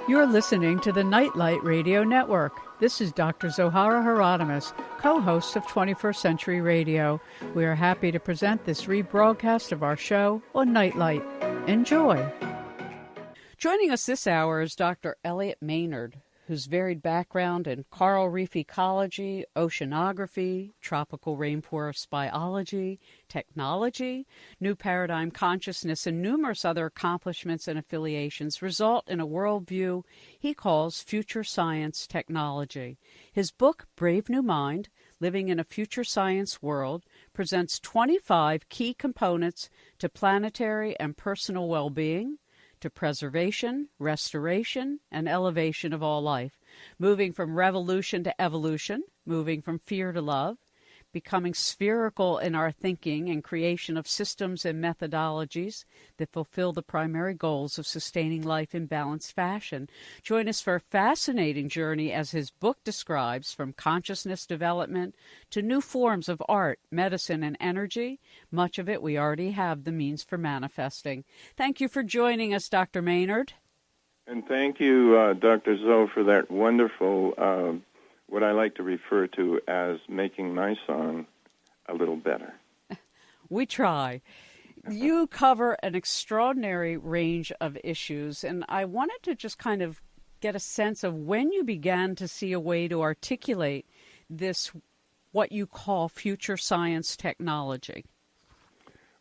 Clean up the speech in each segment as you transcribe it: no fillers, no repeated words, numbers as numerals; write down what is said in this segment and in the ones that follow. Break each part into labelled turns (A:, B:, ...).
A: You're listening to the Nightlight Radio Network. This is Dr. Zohara Hieronimus, co-host of 21st Century Radio. We are happy to present this rebroadcast of our show on Nightlight. Enjoy. Joining us this hour is Dr. Elliott Maynard, whose varied background in coral reef ecology, oceanography, tropical rainforest biology, technology, new paradigm consciousness, and numerous other accomplishments and affiliations result in a worldview he calls future science technology. His book, Brave New Mind, Living in a Future Science World, presents 25 key components to planetary and personal well-being, to preservation, restoration, and elevation of all life, moving from revolution to evolution, moving from fear to love, becoming spherical in our thinking and creation of systems and methodologies that fulfill the primary goals of sustaining life in balanced fashion. Join us for a fascinating journey as his book describes, from consciousness development to new forms of art, medicine, and energy. Much of it we already have the means for manifesting. Thank you for joining us, Dr. Maynard.
B: And thank you, Dr. Zoe, for that wonderful what I like to refer to as making my song a little better.
A: We try. You cover an extraordinary range of issues, and I wanted to just kind of get a sense of when you began to see a way to articulate this, what you call future science technology.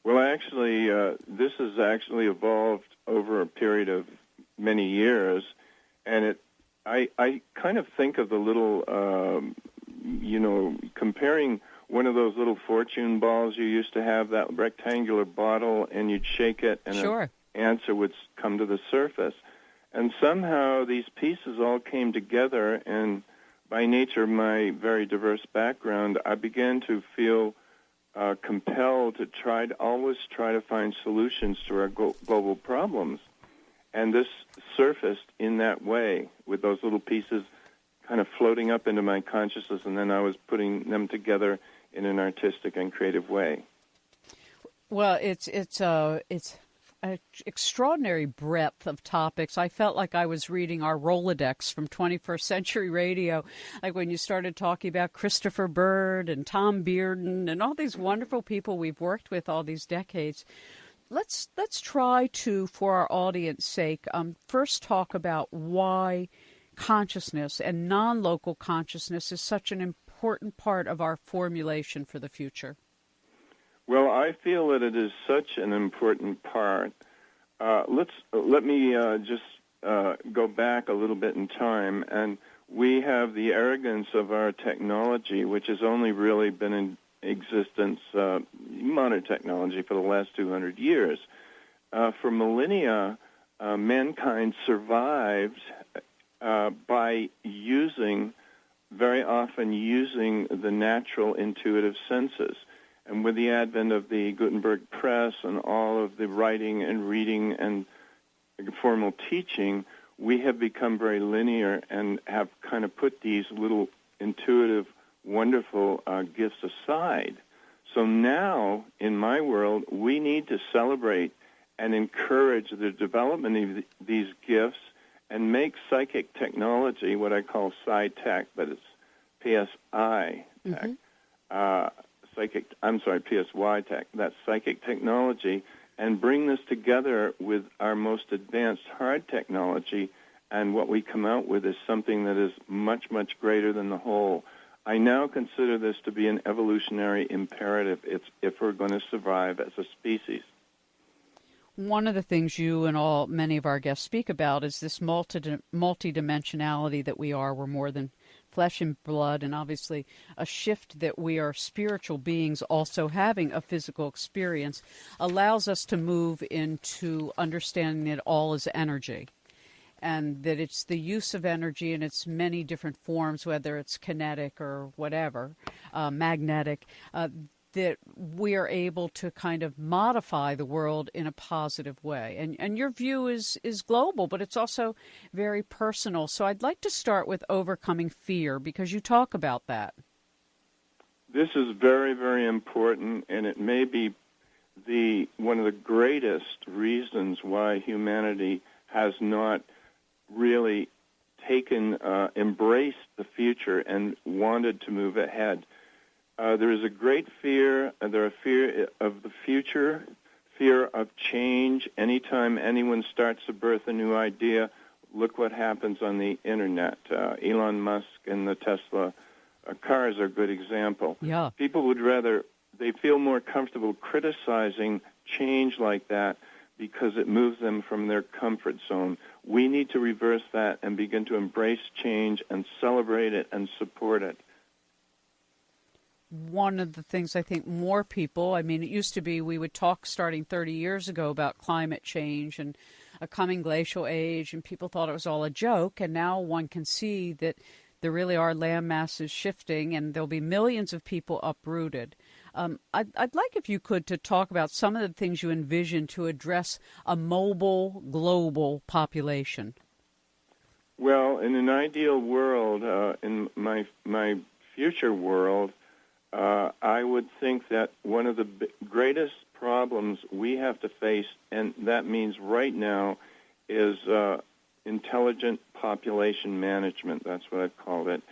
B: Well, actually, this has actually evolved over a period of many years, and I kind of think of the little, comparing one of those little fortune balls you used to have, that rectangular bottle, and you'd shake it, and
A: Sure.
B: an answer would come to the surface. And somehow these pieces all came together, and by nature of my very diverse background, I began to feel compelled to always try to find solutions to our global problems. And this surfaced in that way, with those little pieces kind of floating up into my consciousness, and then I was putting them together in an artistic and creative way.
A: Well, it's an extraordinary breadth of topics. I felt like I was reading our Rolodex from 21st Century Radio, like when you started talking about Christopher Bird and Tom Bearden and all these wonderful people we've worked with all these decades. Let's try to, for our audience sake, first talk about why consciousness and non-local consciousness is such an important part of our formulation for the future.
B: Well, I feel that it is such an important part. Let me just go back a little bit in time, and we have the arrogance of our technology, which has only really been in existence, modern technology, for the last 200 years. For millennia, mankind survived by very often using the natural intuitive senses. And with the advent of the Gutenberg press and all of the writing and reading and formal teaching, we have become very linear and have kind of put these little intuitive, wonderful gifts aside. So now, in my world, we need to celebrate and encourage the development of these gifts and make psychic technology what I call Psi-Tech, but it's PSI Tech. PSY Tech. That's psychic technology, and bring this together with our most advanced hard technology, and what we come out with is something that is much, much greater than the whole. I now consider this to be an evolutionary imperative if we're going to survive as a species.
A: One of the things you and many of our guests speak about is this multidimensionality that we are. We're more than flesh and blood, and obviously a shift that we are spiritual beings also having a physical experience allows us to move into understanding that all is energy, and that it's the use of energy in its many different forms, whether it's kinetic or whatever, magnetic, that we are able to kind of modify the world in a positive way. And your view is global, but it's also very personal. So I'd like to start with overcoming fear, because you talk about that.
B: This is very, very important, and it may be one of the greatest reasons why humanity has not really embraced the future and wanted to move ahead. There is a great fear. There are fear of the future, fear of change. Anytime anyone starts to birth a new idea, look what happens on the Internet. Elon Musk and the Tesla cars are a good example.
A: Yeah.
B: People they feel more comfortable criticizing change like that because it moves them from their comfort zone. We need to reverse that and begin to embrace change and celebrate it and support it.
A: One of the things I think more people, it used to be we would talk starting 30 years ago about climate change and a coming glacial age, and people thought it was all a joke, and now one can see that there really are land masses shifting, and there'll be millions of people uprooted. I'd like if you could to talk about some of the things you envision to address a mobile global population.
B: Well, in an ideal world, in my future world, I would think that one of the greatest problems we have to face, and that means right now, is intelligent population management. That's what I've called it.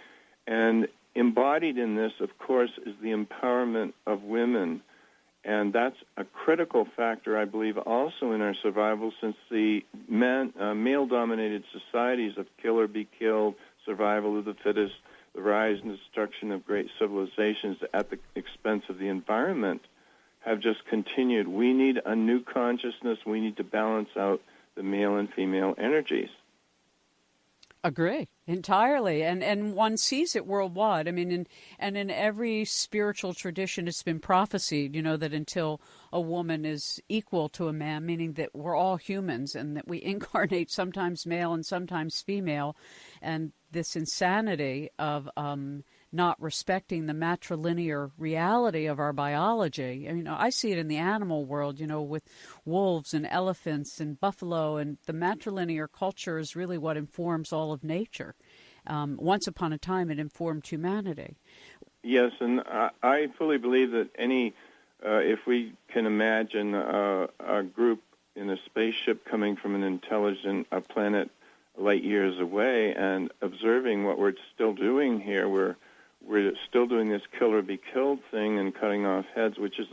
B: And embodied in this, of course, is the empowerment of women. And that's a critical factor, I believe, also in our survival, since the male-dominated societies of kill or be killed, survival of the fittest, the rise and destruction of great civilizations at the expense of the environment have just continued. We need a new consciousness. We need to balance out the male and female energies.
A: Agree entirely, and one sees it worldwide. In every spiritual tradition, it's been prophesied, that until a woman is equal to a man, meaning that we're all humans and that we incarnate sometimes male and sometimes female, and this insanity of not respecting the matrilinear reality of our biology. I see it in the animal world, with wolves and elephants and buffalo, and the matrilinear culture is really what informs all of nature. Once upon a time, it informed humanity. Yes,
B: and I fully believe that if we can imagine a group in a spaceship coming from an intelligent planet light years away and observing what we're still doing here, we're still doing this kill or be killed thing and cutting off heads, which is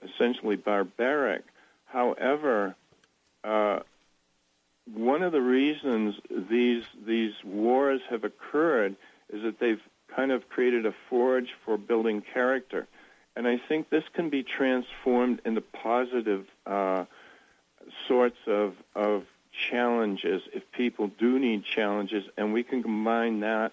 B: essentially barbaric. However, one of the reasons these wars have occurred is that they've kind of created a forge for building character. And I think this can be transformed into positive sorts of challenges if people do need challenges, and we can combine that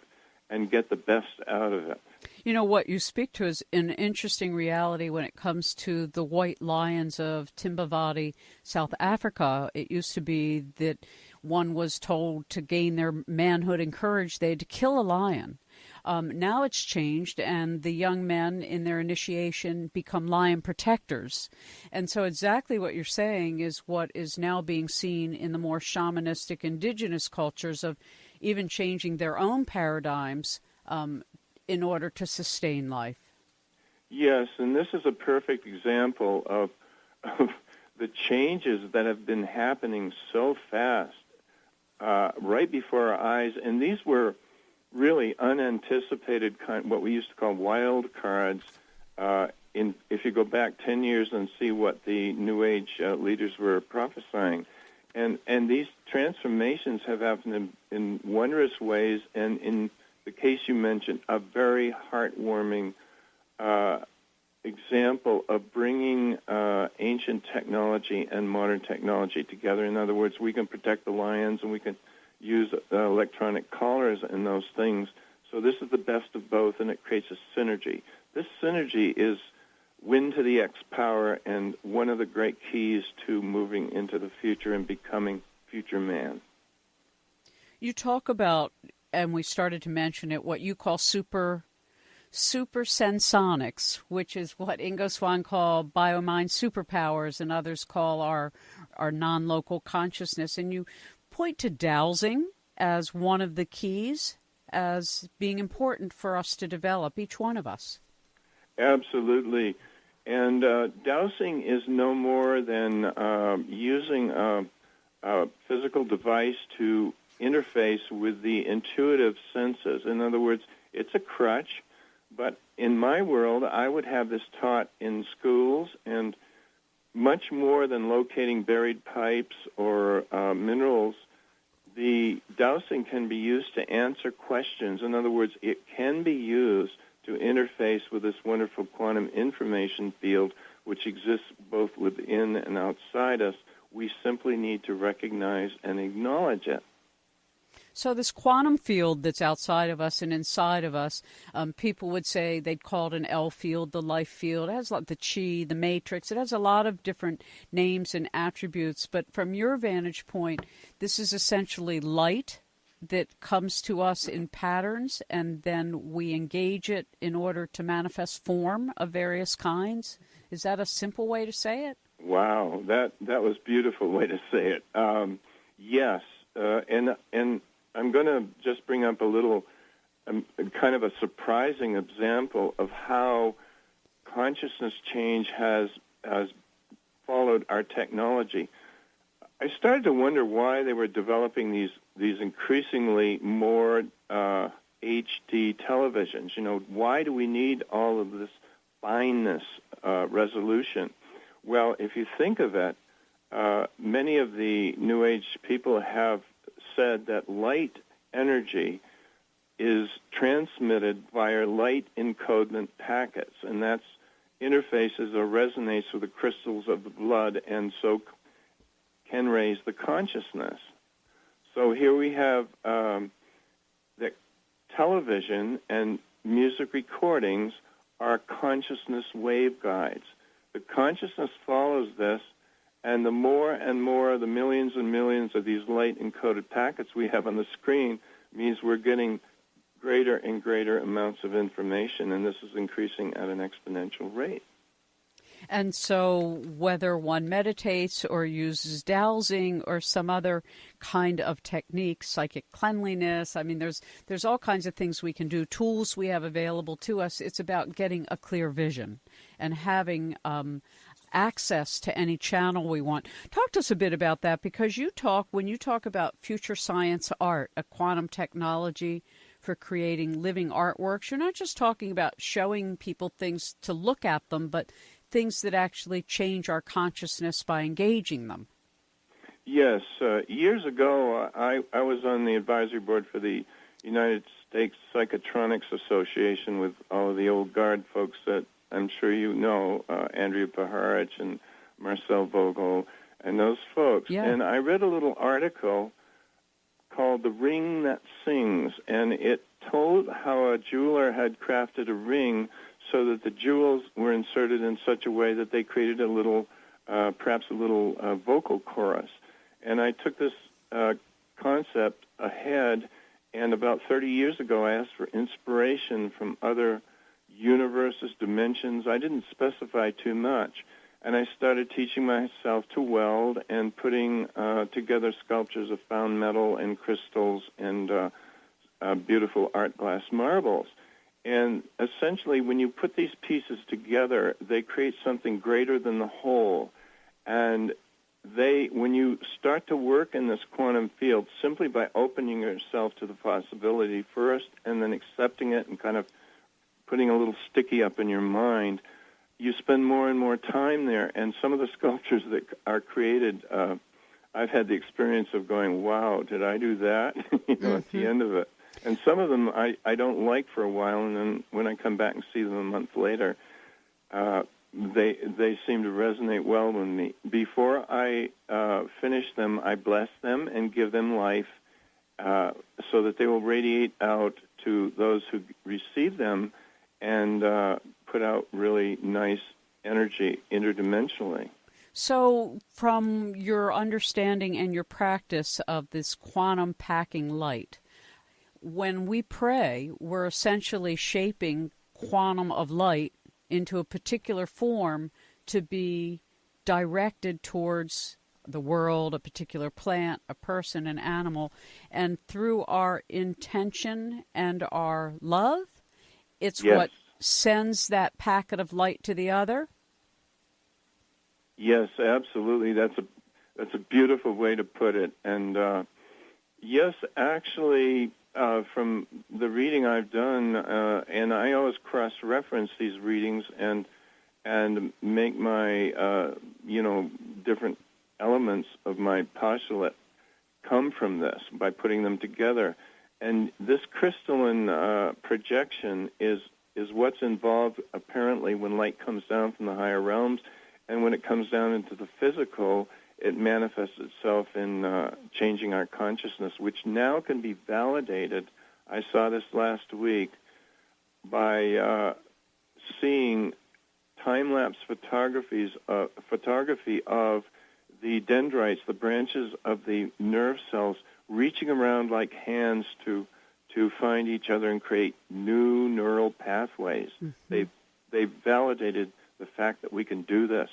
B: and get the best out of it.
A: What you speak to is an interesting reality when it comes to the white lions of Timbavati, South Africa. It used to be that one was told to gain their manhood and courage, they had to kill a lion. Now it's changed, and the young men in their initiation become lion protectors. And so exactly what you're saying is what is now being seen in the more shamanistic indigenous cultures of even changing their own paradigms in order to sustain life.
B: Yes, and this is a perfect example of the changes that have been happening so fast right before our eyes. And these were really unanticipated, what we used to call wild cards. If you go back 10 years and see what the New Age leaders were prophesying. And these transformations have happened in wondrous ways, and in the case you mentioned, a very heartwarming example of bringing ancient technology and modern technology together. In other words, we can protect the lions, and we can use electronic collars and those things. So this is the best of both, and it creates a synergy. This synergy is wind to the X power, and one of the great keys to moving into the future and becoming future man.
A: You talk about, and we started to mention it, what you call super sensonics, which is what Ingo Swann called biomind superpowers, and others call our non-local consciousness. And you point to Dowsing as one of the keys, as being important for us to develop, each one of us.
B: Absolutely. And Dowsing is no more than using a physical device to interface with the intuitive senses. In other words, it's a crutch, but in my world, I would have this taught in schools, and much more than locating buried pipes or minerals, the dowsing can be used to answer questions. In other words, it can be used to interface with this wonderful quantum information field, which exists both within and outside us. We simply need to recognize and acknowledge it.
A: So this quantum field that's outside of us and inside of us, people would say they'd call it an L field, the life field. It has like the chi, the matrix. It has a lot of different names and attributes. But from your vantage point, this is essentially light that comes to us in patterns, and then we engage it in order to manifest form of various kinds. Is that a simple way to say it?
B: Wow, that was a beautiful way to say it. Yes, and I'm going to just bring up a little, kind of a surprising example of how consciousness change has followed our technology. I started to wonder why they were developing these increasingly more HD televisions. You know, why do we need all of this fineness, resolution? Well, if you think of it, many of the New Age people have said that light energy is transmitted via light encodement packets, and that's interfaces or resonates with the crystals of the blood, and so can raise the consciousness. So here we have that television and music recordings are consciousness waveguides. The consciousness follows this, and the more and more, the millions and millions of these light-encoded packets we have on the screen means we're getting greater and greater amounts of information, and this is increasing at an exponential rate.
A: And so whether one meditates or uses dowsing or some other kind of technique, psychic cleanliness, I mean, there's all kinds of things we can do, tools we have available to us. It's about getting a clear vision and having access to any channel we want. Talk to us a bit about that, because when you talk about future science art, a quantum technology for creating living artworks, you're not just talking about showing people things to look at them, but things that actually change our consciousness by engaging them.
B: Yes. Years ago, I was on the advisory board for the United States Psychotronics Association with all of the old guard folks that I'm sure you know, Andrea Paharich and Marcel Vogel and those folks.
A: Yeah.
B: And I read a little article called The Ring That Sings, and it told how a jeweler had crafted a ring so that the jewels were inserted in such a way that they created a little, perhaps a little vocal chorus. And I took this concept ahead, and about 30 years ago I asked for inspiration from other universes, dimensions. I didn't specify too much. And I started teaching myself to weld and putting together sculptures of found metal and crystals and beautiful art glass marbles. And essentially, when you put these pieces together, they create something greater than the whole. And when you start to work in this quantum field, simply by opening yourself to the possibility first and then accepting it and kind of putting a little sticky up in your mind, you spend more and more time there. And some of the sculptures that are created, I've had the experience of going, wow, did I do that? At the end of it. And some of them I don't like for a while, and then when I come back and see them a month later, they seem to resonate well with me. Before I finish them, I bless them and give them life so that they will radiate out to those who receive them and put out really nice energy interdimensionally.
A: So from your understanding and your practice of this quantum packing light, when we pray, we're essentially shaping quantum of light into a particular form to be directed towards the world, a particular plant, a person, an animal. And through our intention and our love, it's
B: Yes.
A: what sends that packet of light to the other?
B: Yes, absolutely. That's a beautiful way to put it. And Yes, actually, from the reading I've done, and I always cross-reference these readings and make my different elements of my postulate come from this by putting them together. And this crystalline projection is what's involved apparently when light comes down from the higher realms, and when it comes down into the physical, it manifests itself in changing our consciousness, which now can be validated. I saw this last week by seeing time-lapse photography of the dendrites, the branches of the nerve cells, reaching around like hands to find each other and create new neural pathways. Mm-hmm. They've validated the fact that we can do this.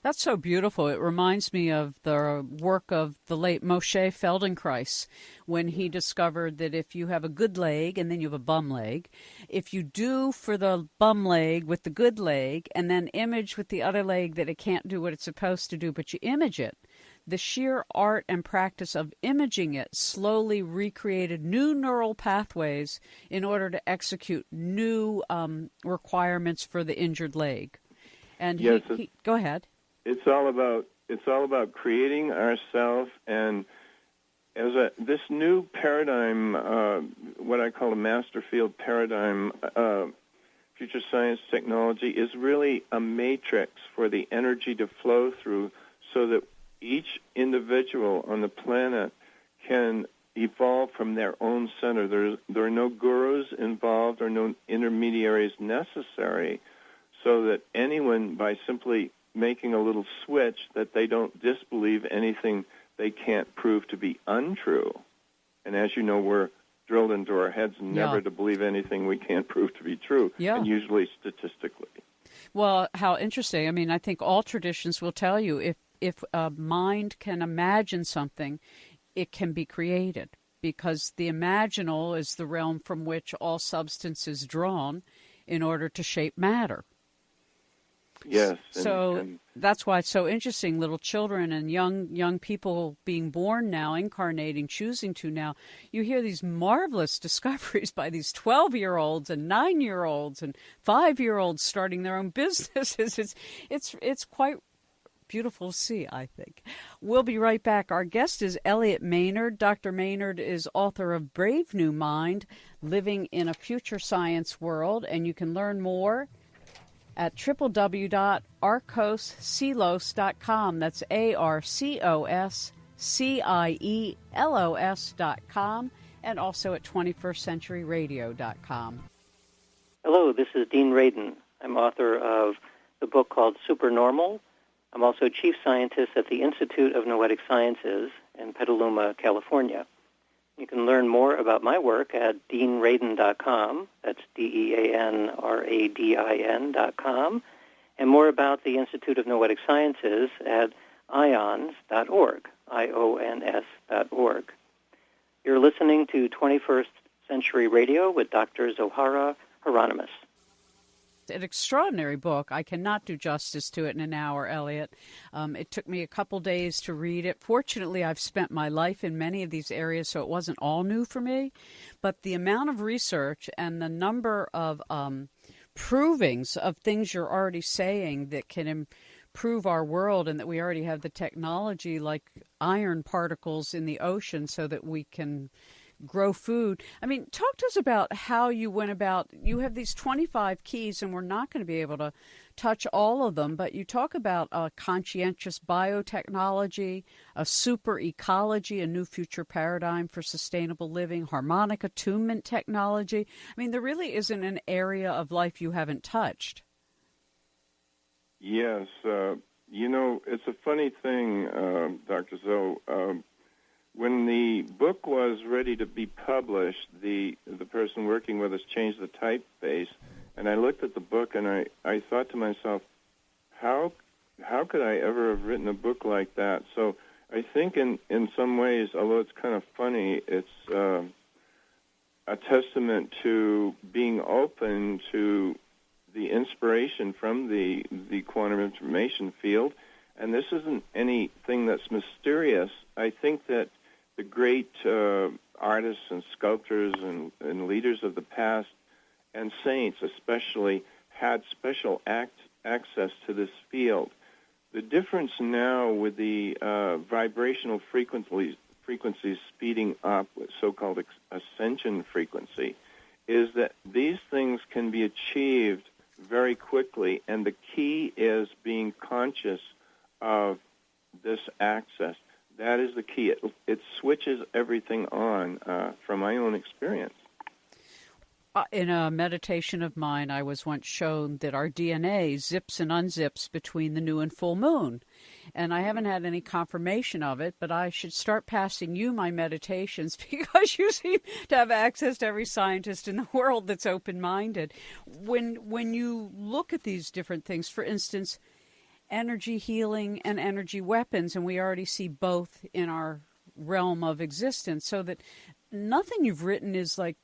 A: That's so beautiful. It reminds me of the work of the late Moshe Feldenkrais when he discovered that if you have a good leg and then you have a bum leg, if you do for the bum leg with the good leg and then image with the other leg that it can't do what it's supposed to do, but you image it, the sheer art and practice of imaging it slowly recreated new neural pathways in order to execute new requirements for the injured leg. And
B: yes,
A: go ahead.
B: It's all about creating ourselves, and as this new paradigm, what I call a master field paradigm, future science technology is really a matrix for the energy to flow through, so that each individual on the planet can evolve from their own center. There are no gurus involved or no intermediaries necessary, so that anyone, by simply making a little switch, that they don't disbelieve anything they can't prove to be untrue. And as you know, we're drilled into our heads never to believe anything we can't prove to be true, and usually statistically.
A: Well, how interesting. I mean, I think all traditions will tell you if a mind can imagine something, it can be created, because the imaginal is the realm from which all substance is drawn in order to shape matter.
B: Yes.
A: So that's why it's so interesting. Little children and young people being born now, incarnating, choosing to now. You hear these marvelous discoveries by these 12-year-olds and 9-year-olds and 5-year-olds starting their own businesses. It's quite beautiful to see, I think. We'll be right back. Our guest is Elliott Maynard. Dr. Maynard is author of Brave New Mind, Living in a Future Science World, and you can learn more at www.arcoscielos.com. That's ARCOSCIELOS.com, and also at 21stcenturyradio.com.
C: Hello, this is Dean Radin. I'm author of the book called Supernormal. I'm also chief scientist at the Institute of Noetic Sciences in Petaluma, California. You can learn more about my work at deanradin.com. That's DEANRADIN.com. And more about the Institute of Noetic Sciences at ions.org, IONS.org. You're listening to 21st Century Radio with Dr. Zohara Hieronimus.
A: An extraordinary book. I cannot do justice to it in an hour, Elliott. It took me a couple days to read it. Fortunately, I've spent my life in many of these areas, so it wasn't all new for me. But the amount of research and the number of provings of things you're already saying that can improve our world, and that we already have the technology like iron particles in the ocean so that we can grow food. I mean, talk to us about how you went about. You have these 25 keys, and we're not going to be able to touch all of them, but you talk about a conscientious biotechnology, a super ecology, a new future paradigm for sustainable living, harmonic attunement technology. I mean, there really isn't an area of life you haven't touched.
B: Yes. It's a funny thing, Dr. Zoe. When the book was ready to be published, the person working with us changed the typeface, and I looked at the book and I thought to myself, how could I ever have written a book like that? So I think in some ways, although it's kind of funny, it's a testament to being open to the inspiration from the quantum information field. And this isn't anything that's mysterious. I think that the great artists and sculptors and leaders of the past and saints especially had special access to this field. The difference now with the vibrational frequencies speeding up with so-called ascension frequency is that these things can be achieved very quickly, and the key is being conscious of this access. That is the key. It switches everything on from my own experience.
A: In a meditation of mine, I was once shown that our DNA zips and unzips between the new and full moon. And I haven't had any confirmation of it, but I should start passing you my meditations because you seem to have access to every scientist in the world that's open-minded. When you look at these different things, for instance, energy healing and energy weapons, and we already see both in our realm of existence, so that nothing you've written is like,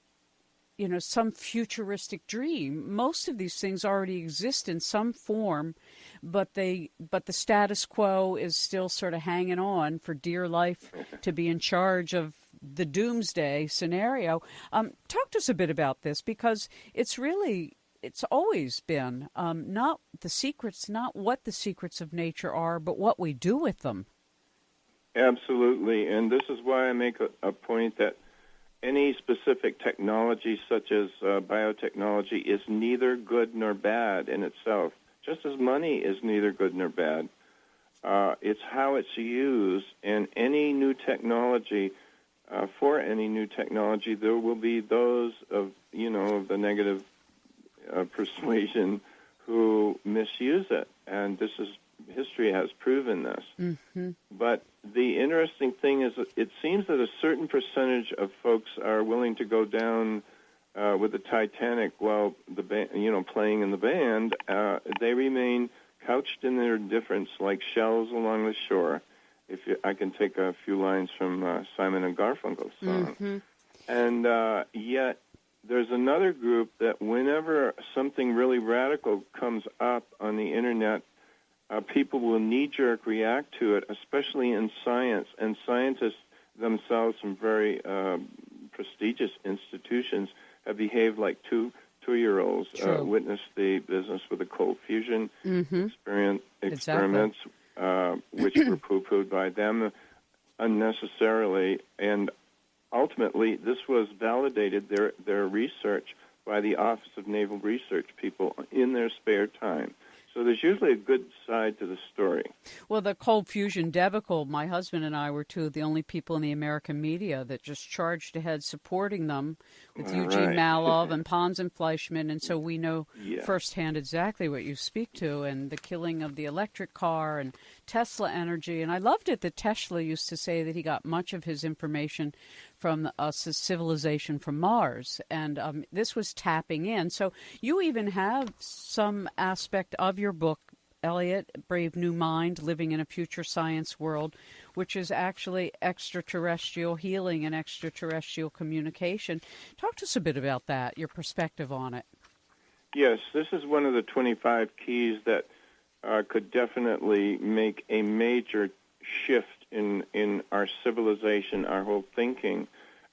A: some futuristic dream. Most of these things already exist in some form, but the status quo is still sort of hanging on for dear life to be in charge of the doomsday scenario. Talk to us a bit about this, because it's always been not what the secrets of nature are, but what we do with them.
B: Absolutely, and this is why I make a point that any specific technology, such as biotechnology, is neither good nor bad in itself, just as money is neither good nor bad. It's how it's used, and any new technology, for any new technology, there will be those of the negative persuasion who misuse it, and history has proven this. Mm-hmm. But the interesting thing is that it seems that a certain percentage of folks are willing to go down with the Titanic while playing in the band. They remain couched in their indifference like shells along the shore. I can take a few lines from Simon and Garfunkel's song. Mm-hmm. And yet there's another group that whenever something really radical comes up on the Internet, people will knee-jerk react to it, especially in science. And scientists themselves from very prestigious institutions have behaved like two-year-olds, witnessed the business with the cold fusion experiments, which were poo-pooed by them unnecessarily. And ultimately, this was validated, their research, by the Office of Naval Research people in their spare time. So there's usually a good side to the story.
A: Well, the cold fusion debacle, my husband and I were two of the only people in the American media that just charged ahead supporting them with Eugene Malov and Pons and Fleischmann, and so we know firsthand exactly what you speak to, and the killing of the electric car and Tesla energy. And I loved it that Tesla used to say that he got much of his information from a civilization from Mars, and this was tapping in. So you even have some aspect of your book, Elliott, Brave New Mind, Living in a Future Science World, which is actually extraterrestrial healing and extraterrestrial communication. Talk to us a bit about that, your perspective on it.
B: Yes, this is one of the 25 keys that could definitely make a major shift in our civilization, our whole thinking.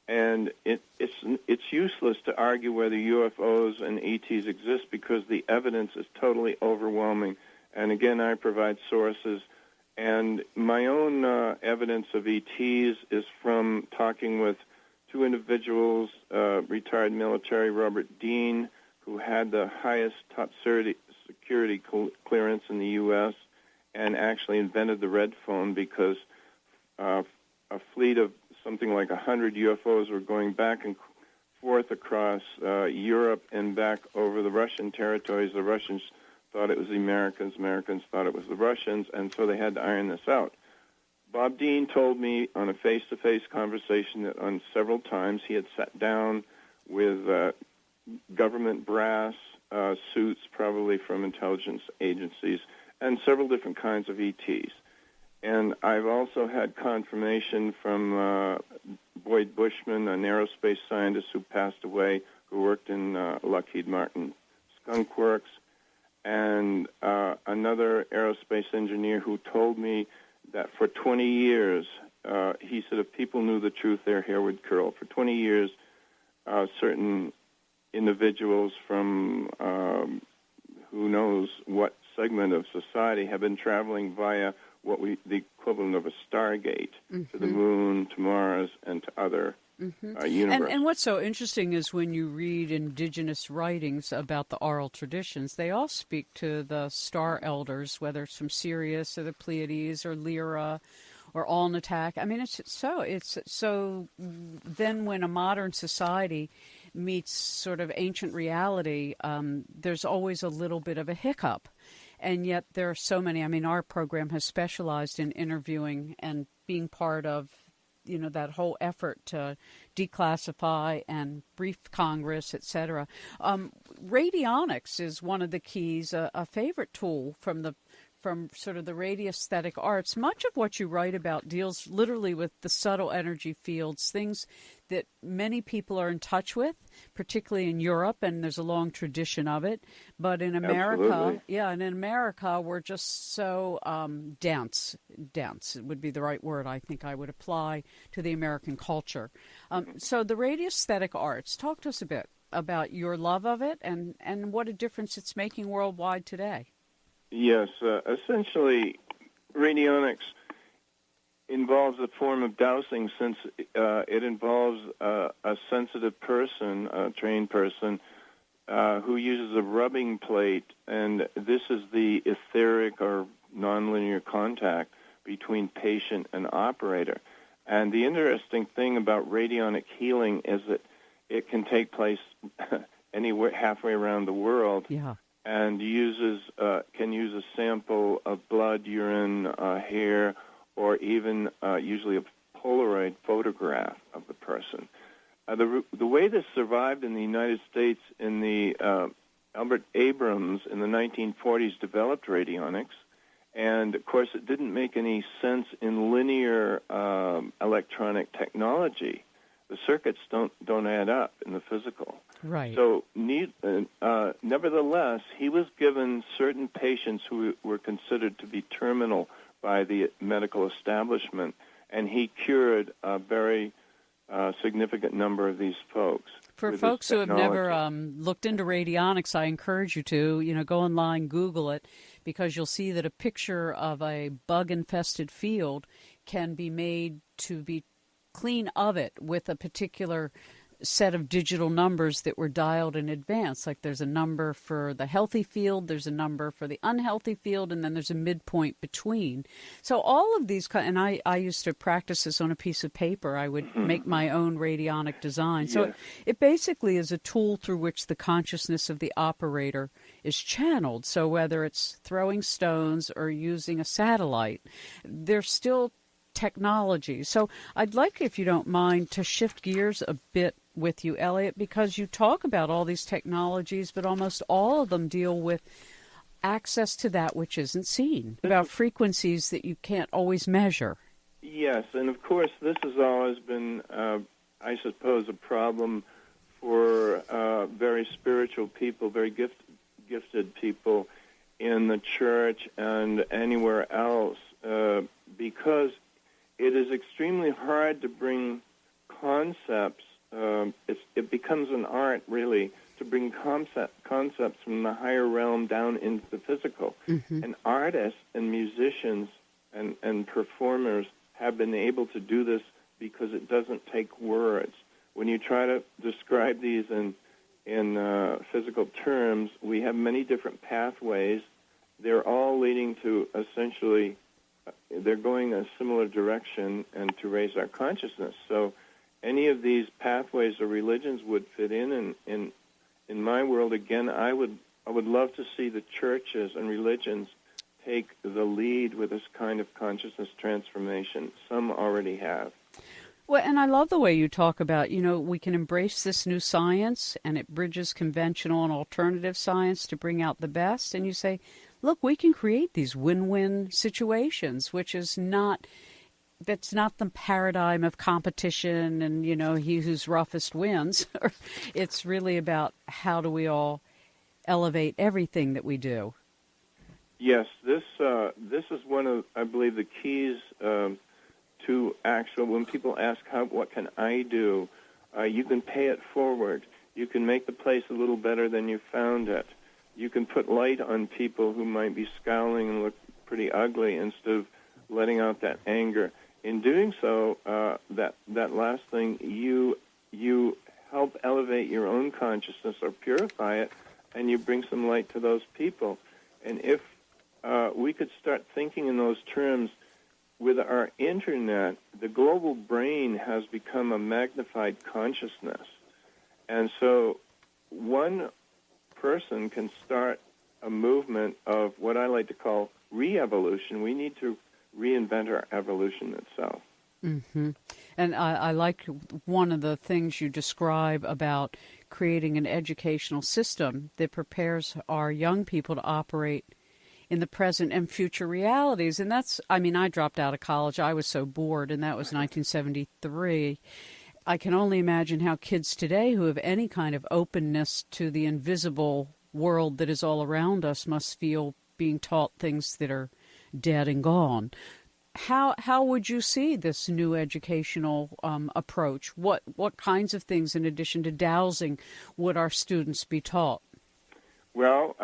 B: And it's useless to argue whether UFOs and ETs exist because the evidence is totally overwhelming. And again, I provide sources. And my own evidence of ETs is from talking with two individuals, retired military Robert Dean, who had the highest top security clearance in the U.S., and actually invented the red phone because a fleet of something like 100 UFOs were going back and forth across Europe and back over the Russian territories. The Russians thought it was the Americans thought it was the Russians, and so they had to iron this out. Bob Dean told me on a face-to-face conversation that on several times he had sat down with government brass, suits probably from intelligence agencies, and several different kinds of ETs. And I've also had confirmation from Boyd Bushman, an aerospace scientist who passed away, who worked in Lockheed Martin Skunk Works, and another aerospace engineer who told me that for 20 years he said if people knew the truth, their hair would curl. For 20 years, certain individuals from who knows what segment of society have been traveling via the equivalent of a stargate to the moon, to Mars, and to other universes.
A: And what's so interesting is when you read indigenous writings about the oral traditions, they all speak to the star elders, whether it's from Sirius or the Pleiades or Lyra or Alnitak. I mean, it's so then when a modern society meets sort of ancient reality, there's always a little bit of a hiccup. And yet there are so many. I mean, our program has specialized in interviewing and being part of, that whole effort to declassify and brief Congress, etc. Radionics is one of the keys, a favorite tool from sort of the radiesthetic arts. Much of what you write about deals literally with the subtle energy fields, things that many people are in touch with, particularly in Europe, and there's a long tradition of it. But in America, we're just so dense would be the right word I think I would apply to the American culture. So the radiesthetic arts, talk to us a bit about your love of it and what a difference it's making worldwide today.
B: Yes, essentially, radionics involves a form of dowsing since it involves a sensitive person, a trained person, who uses a rubbing plate, and this is the etheric or nonlinear contact between patient and operator. And the interesting thing about radionic healing is that it can take place anywhere halfway around the world.
A: Yeah.
B: And can use a sample of blood, urine, hair, or even usually a Polaroid photograph of the person. The way this survived in the United States in the Albert Abrams in the 1940s developed radionics, and of course it didn't make any sense in linear electronic technology. The circuits don't add up in the physical.
A: Right.
B: So, nevertheless, he was given certain patients who were considered to be terminal by the medical establishment, and he cured a very significant number of these folks.
A: For folks who have never looked into radionics, I encourage you to, go online, Google it, because you'll see that a picture of a bug-infested field can be made to be clean of it with a particular set of digital numbers that were dialed in advance. Like there's a number for the healthy field, there's a number for the unhealthy field, and then there's a midpoint between. So all of these, and I used to practice this on a piece of paper. I would make my own radionic design. So it basically is a tool through which the consciousness of the operator is channeled. So whether it's throwing stones or using a satellite, there's still technology. So I'd like, if you don't mind, to shift gears a bit with you, Elliott, because you talk about all these technologies, but almost all of them deal with access to that which isn't seen, about frequencies that you can't always measure.
B: Yes, and of course this has always been, I suppose, a problem for very spiritual people, very gifted people in the church and anywhere else, because it is extremely hard to bring concepts. It becomes an art, really, to bring concepts from the higher realm down into the physical. And artists and musicians and performers have been able to do this because it doesn't take words. When you try to describe these in physical terms, we have many different pathways. They're all leading to essentially, they're going a similar direction and to raise our consciousness. So any of these pathways or religions would fit in my world. Again, I would love to see the churches and religions take the lead with this kind of consciousness transformation. Some already have.
A: Well, and I love the way you talk about, we can embrace this new science, and it bridges conventional and alternative science to bring out the best. And you say, look, we can create these win-win situations, which is that's not the paradigm of competition and, he who's roughest wins. It's really about how do we all elevate everything that we do.
B: Yes, this is one of, I believe, the keys to actual, when people ask, what can I do, you can pay it forward. You can make the place a little better than you found it. You can put light on people who might be scowling and look pretty ugly instead of letting out that anger. In doing so, that last thing, you help elevate your own consciousness or purify it, and you bring some light to those people. And if we could start thinking in those terms, with our internet, the global brain has become a magnified consciousness. And so one person can start a movement of what I like to call re-evolution. We need to reinvent our evolution itself.
A: Mm-hmm. And I like one of the things you describe about creating an educational system that prepares our young people to operate in the present and future realities. And that's, I mean, I dropped out of college. I was so bored, and that was 1973. I can only imagine how kids today who have any kind of openness to the invisible world that is all around us must feel being taught things that are dead and gone. How would you see this new educational approach? What kinds of things, in addition to dowsing, would our students be taught?
B: Well,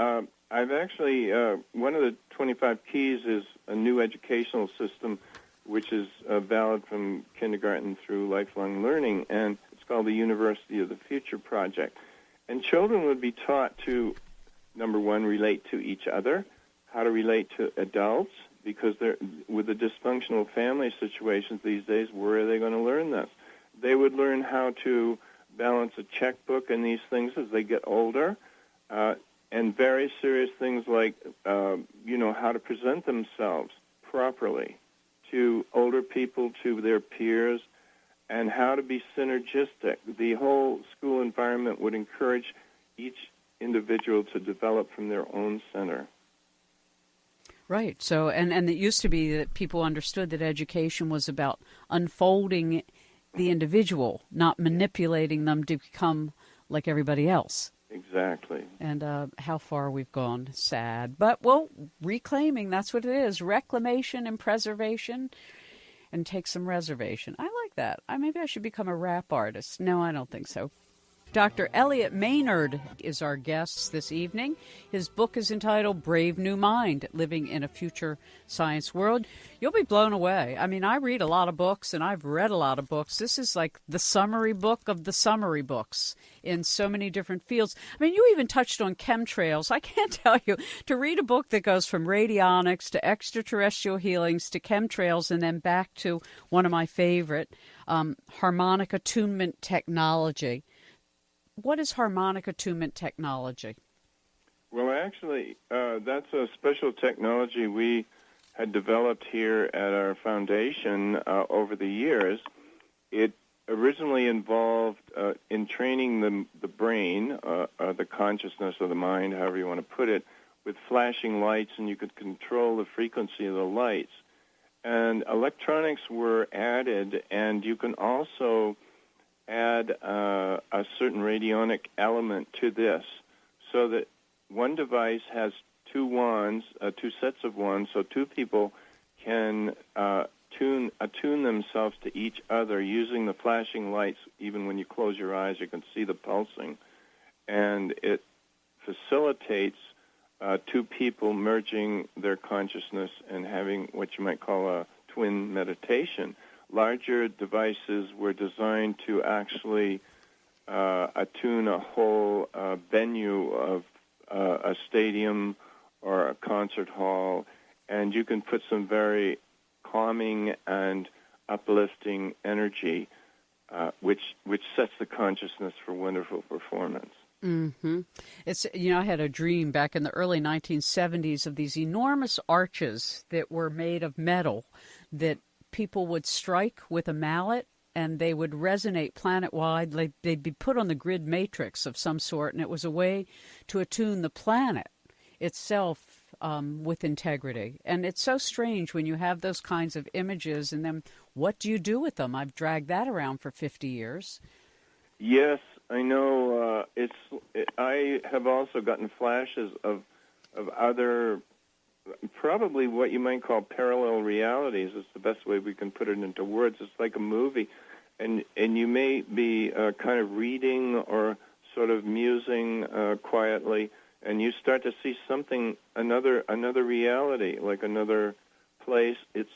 B: I've actually, one of the 25 keys is a new educational system, which is valid from kindergarten through lifelong learning, and it's called the University of the Future Project. And children would be taught to, number one, relate to each other, how to relate to adults, because with the dysfunctional family situations these days, where are they going to learn this? They would learn how to balance a checkbook and these things as they get older, and very serious things like, how to present themselves properly to older people, to their peers, and how to be synergistic. The whole school environment would encourage each individual to develop from their own center.
A: Right. So, and it used to be that people understood that education was about unfolding the individual, not manipulating them to become like everybody else.
B: Exactly.
A: And how far we've gone. Sad. But, well, reclaiming, that's what it is. Reclamation and preservation, and take some reservation. I like that. Maybe I should become a rap artist. No, I don't think so. Dr. Elliott Maynard is our guest this evening. His book is entitled Brave New Mind, Living in a Future Science World. You'll be blown away. I mean, I read a lot of books, and I've read a lot of books. This is like the summary book of the summary books in so many different fields. I mean, you even touched on chemtrails. I can't tell you, to read a book that goes from radionics to extraterrestrial healings to chemtrails and then back to one of my favorite, harmonic attunement technology. What is harmonic attunement technology?
B: Well, actually, that's a special technology we had developed here at our foundation over the years. It originally involved in training the brain, the consciousness of the mind, however you want to put it, with flashing lights, and you could control the frequency of the lights. And electronics were added, and you can also add a certain radionic element to this, so that one device has two wands, two sets of wands, so two people can attune themselves to each other using the flashing lights. Even when you close your eyes, you can see the pulsing, and it facilitates two people merging their consciousness and having what you might call a twin meditation. Larger devices were designed to actually attune a whole venue of a stadium or a concert hall, and you can put some very calming and uplifting energy, which sets the consciousness for wonderful performance.
A: Mm-hmm. It's, I had a dream back in the early 1970s of these enormous arches that were made of metal that people would strike with a mallet, and they would resonate planet-wide. They'd be put on the grid matrix of some sort, and it was a way to attune the planet itself with integrity. And it's so strange when you have those kinds of images, and then what do you do with them? I've dragged that around for 50 years.
B: Yes, I know. I have also gotten flashes of other probably what you might call parallel realities is the best way we can put it into words. It's like a movie, and you may be kind of reading or sort of musing quietly, and you start to see something, another reality, like another place. It's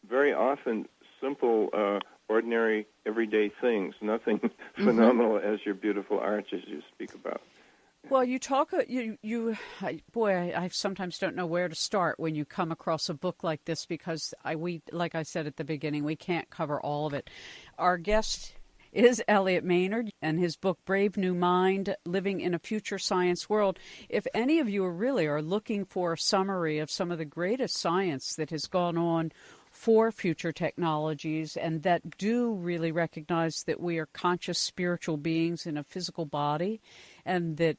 B: very often simple, ordinary, everyday things, nothing phenomenal as your beautiful arches you speak about.
A: Well, you talk, I sometimes don't know where to start when you come across a book like this, because like I said at the beginning, we can't cover all of it. Our guest is Elliott Maynard, and his book, Brave New Mind, Living in a Future Science World. If any of you are looking for a summary of some of the greatest science that has gone on for future technologies, and that do really recognize that we are conscious spiritual beings in a physical body, and that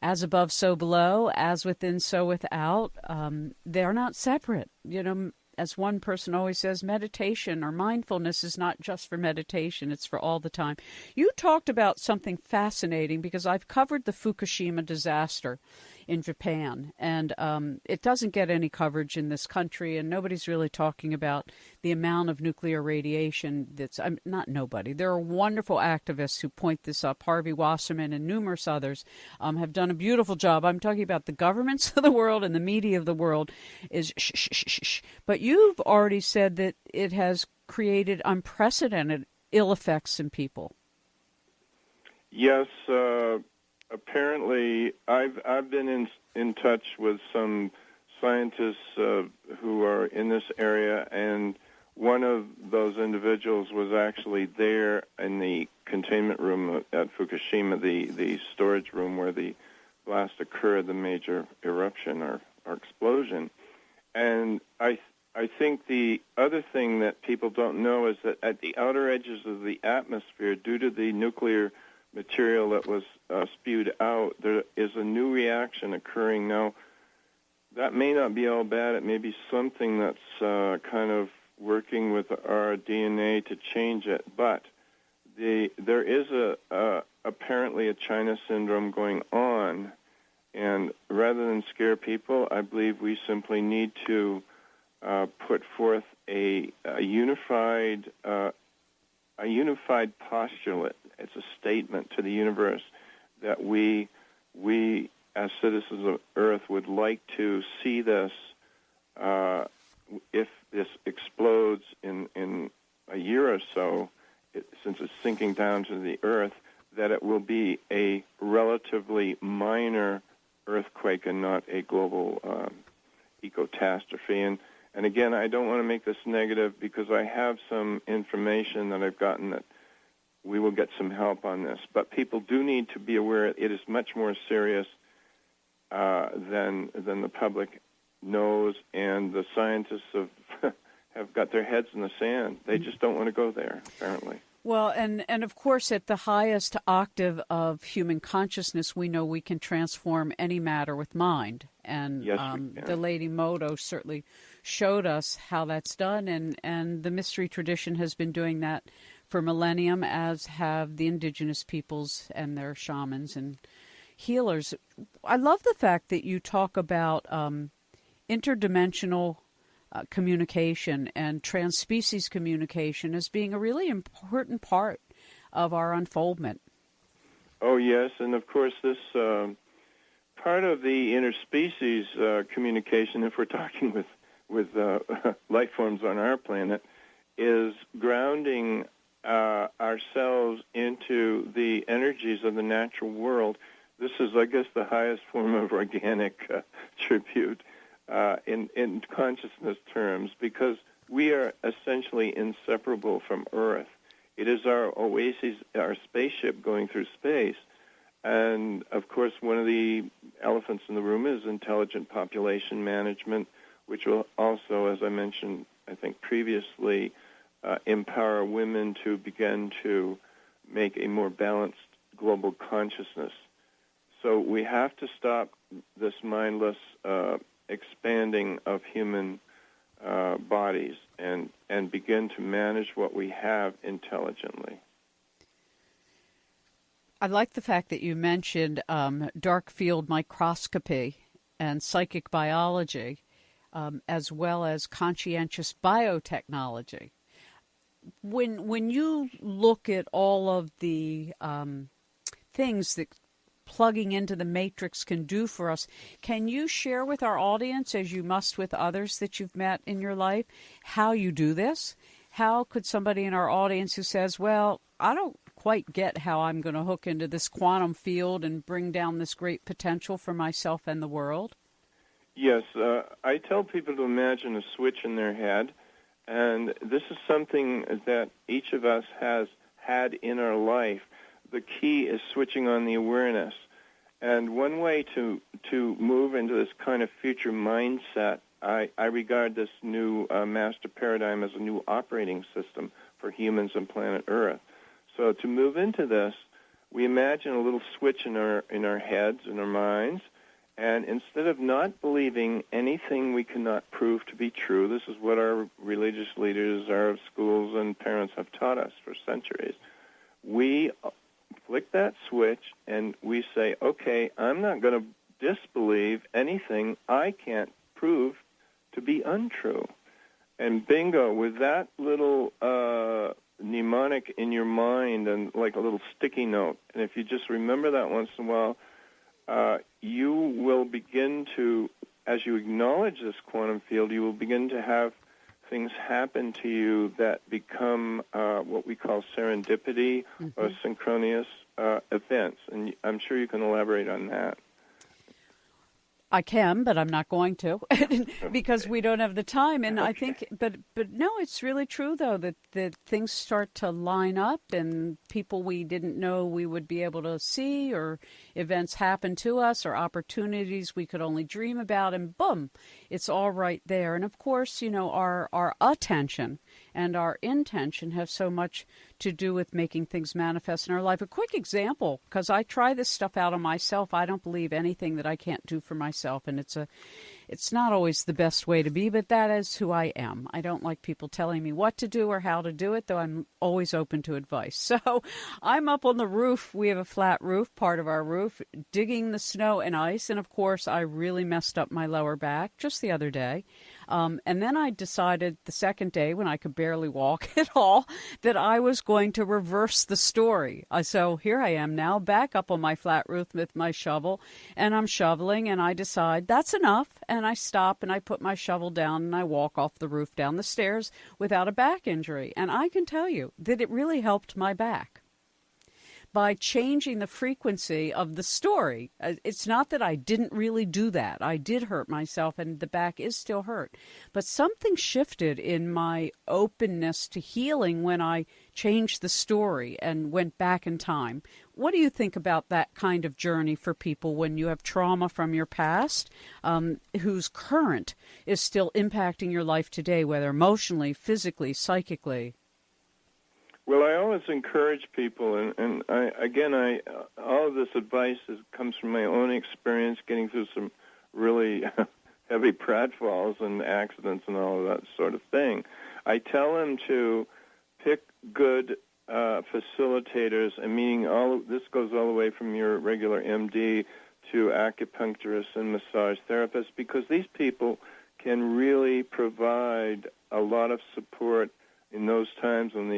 A: as above, so below, as within, so without, they're not separate. You know, as one person always says, meditation or mindfulness is not just for meditation, it's for all the time. You talked about something fascinating, because I've covered the Fukushima disaster in Japan, and it doesn't get any coverage in this country, and nobody's really talking about the amount of nuclear radiation that's, not nobody. There are wonderful activists who point this up. Harvey Wasserman and numerous others have done a beautiful job. I'm talking about the governments of the world and the media of the world is shh, shh, shh, shh. But you've already said that it has created unprecedented ill effects in people.
B: Yes, apparently, I've been in touch with some scientists who are in this area, and one of those individuals was actually there in the containment room at Fukushima, the storage room where the blast occurred, the major eruption or explosion. And I think the other thing that people don't know is that at the outer edges of the atmosphere, due to the nuclear material that was spewed out, there is a new reaction occurring now. That may not be all bad. It may be something that's kind of working with our DNA to change it. But there is apparently a China syndrome going on, and rather than scare people, I believe we simply need to put forth a unified postulate. It's a statement to the universe that we as citizens of Earth would like to see this, if this explodes in a year or so, since it's sinking down to the Earth, that it will be a relatively minor earthquake and not a global ecocatastrophe. And again, I don't want to make this negative, because I have some information that I've gotten that we will get some help on this. But people do need to be aware it is much more serious than the public knows, and the scientists have got their heads in the sand. They just don't want to go there, apparently.
A: Well, and of course, at the highest octave of human consciousness, we know we can transform any matter with mind. And
B: yes,
A: the Lady Moto certainly showed us how that's done, and the mystery tradition has been doing that for millennium, as have the indigenous peoples and their shamans and healers. I love the fact that you talk about interdimensional communication and transspecies communication as being a really important part of our unfoldment.
B: Oh, yes, and of course this part of the interspecies communication, if we're talking with life forms on our planet, is grounding ourselves into the energies of the natural world. This is, I guess, the highest form of organic tribute in consciousness terms, because we are essentially inseparable from Earth. It is our oasis, our spaceship going through space. And, of course, one of the elephants in the room is intelligent population management, which will also, as I mentioned, I think previously, empower women to begin to make a more balanced global consciousness. So we have to stop this mindless expanding of human bodies and begin to manage what we have intelligently.
A: I like the fact that you mentioned dark field microscopy, and psychic biology, as well as conscientious biotechnology. When you look at all of the things that plugging into the matrix can do for us, can you share with our audience, as you must with others that you've met in your life, how you do this? How could somebody in our audience who says, well, I don't quite get how I'm going to hook into this quantum field and bring down this great potential for myself and the world?
B: Yes, I tell people to imagine a switch in their head, and this is something that each of us has had in our life. The key is switching on the awareness. And one way to move into this kind of future mindset, I regard this new master paradigm as a new operating system for humans and planet Earth. So to move into this, we imagine a little switch in our heads, in our minds, and instead of not believing anything we cannot prove to be true, this is what our religious leaders, our schools, and parents have taught us for centuries, we flick that switch and we say, okay, I'm not going to disbelieve anything I can't prove to be untrue. And bingo, with that little mnemonic in your mind and like a little sticky note, and if you just remember that once in a while, you will begin to, as you acknowledge this quantum field, you will begin to have things happen to you that become what we call serendipity or synchronous events. And I'm sure you can elaborate on that.
A: I can, but I'm not going to because we don't have the time. And I think, but no, it's really true, though, that things start to line up and people we didn't know we would be able to see, or events happen to us, or opportunities we could only dream about, and boom, it's all right there. And of course, you know, our attention and our intention have so much to do with making things manifest in our life. A quick example, because I try this stuff out on myself. I don't believe anything that I can't do for myself, and it's not always the best way to be, but that is who I am. I don't like people telling me what to do or how to do it, though I'm always open to advice. So I'm up on the roof. We have a flat roof, part of our roof, digging the snow and ice, and of course I really messed up my lower back just the other day. And then I decided the second day, when I could barely walk at all, that I was going to reverse the story. So here I am now, back up on my flat roof with my shovel, and I'm shoveling, and I decide that's enough, and I stop, and I put my shovel down, and I walk off the roof down the stairs without a back injury. And I can tell you that it really helped my back. By changing the frequency of the story. It's not that I didn't really do that. I did hurt myself, and the back is still hurt. But something shifted in my openness to healing when I changed the story and went back in time. What do you think about that kind of journey for people when you have trauma from your past, whose current is still impacting your life today, whether emotionally, physically, psychically?
B: Well, I always encourage people, and I all of this advice comes from my own experience getting through some really heavy pratfalls and accidents and all of that sort of thing. I tell them to pick good facilitators, and meaning this goes all the way from your regular MD to acupuncturists and massage therapists, because these people can really provide a lot of support in those times when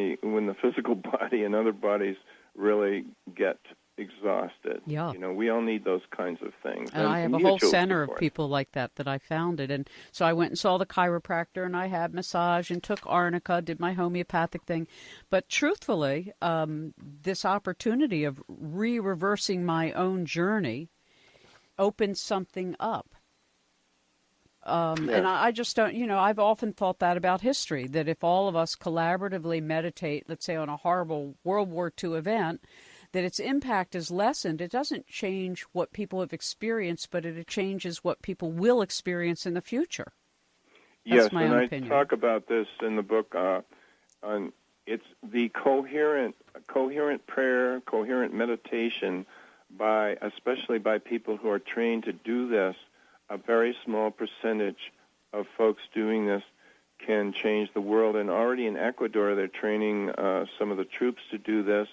B: the physical body and other bodies really get exhausted.
A: Yeah.
B: You know, we all need those kinds of things.
A: And I have a whole center of people like that I founded. And so I went and saw the chiropractor, and I had massage and took arnica, did my homeopathic thing. But truthfully, this opportunity of reversing my own journey opened something up. And I just don't, I've often thought that about history, that if all of us collaboratively meditate, let's say on a horrible World War II event, that its impact is lessened. It doesn't change what people have experienced, but it changes what people will experience in the future. That's my own opinion.
B: I talk about this in the book. It's the coherent prayer, coherent meditation, especially by people who are trained to do this. A very small percentage of folks doing this can change the world. And already in Ecuador, they're training some of the troops to do this.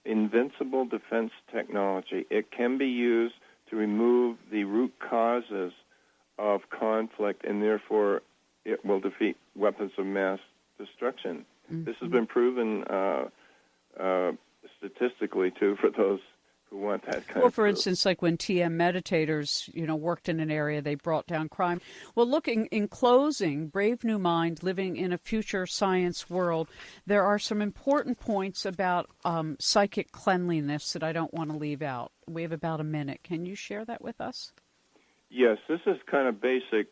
B: Invincible defense technology. It can be used to remove the root causes of conflict, and therefore it will defeat weapons of mass destruction. Mm-hmm. This has been proven statistically, too, for those who want that kind of
A: Well, for
B: proof.
A: instance, like when TM meditators, worked in an area, they brought down crime. Well, looking in closing, Brave New Mind, living in a future science world, there are some important points about psychic cleanliness that I don't want to leave out. We have about a minute. Can you share that with us?
B: Yes, this is kind of basic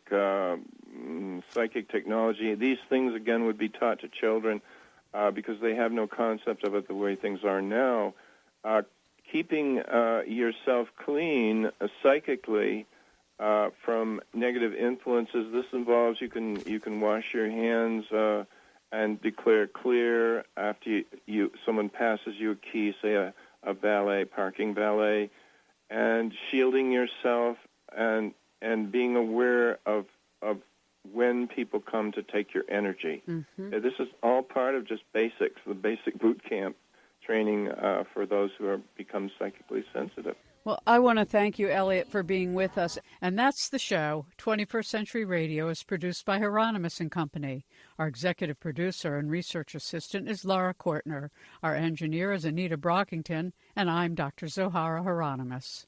B: psychic technology. These things, again, would be taught to children because they have no concept of it the way things are now. Keeping yourself clean psychically from negative influences. This involves you can wash your hands and declare clear after someone passes you a key, say a valet, parking valet, and shielding yourself and being aware of when people come to take your energy. Mm-hmm. This is all part of just basics, the basic boot camp training for those who are become psychically sensitive.
A: Well, I want to thank you, Elliott, for being with us. And that's the show. 21st Century Radio is produced by Hieronimus and Company. Our executive producer and research assistant is Laura Kortner. Our engineer is Anita Brockington, and I'm Dr. Zohara Hieronimus.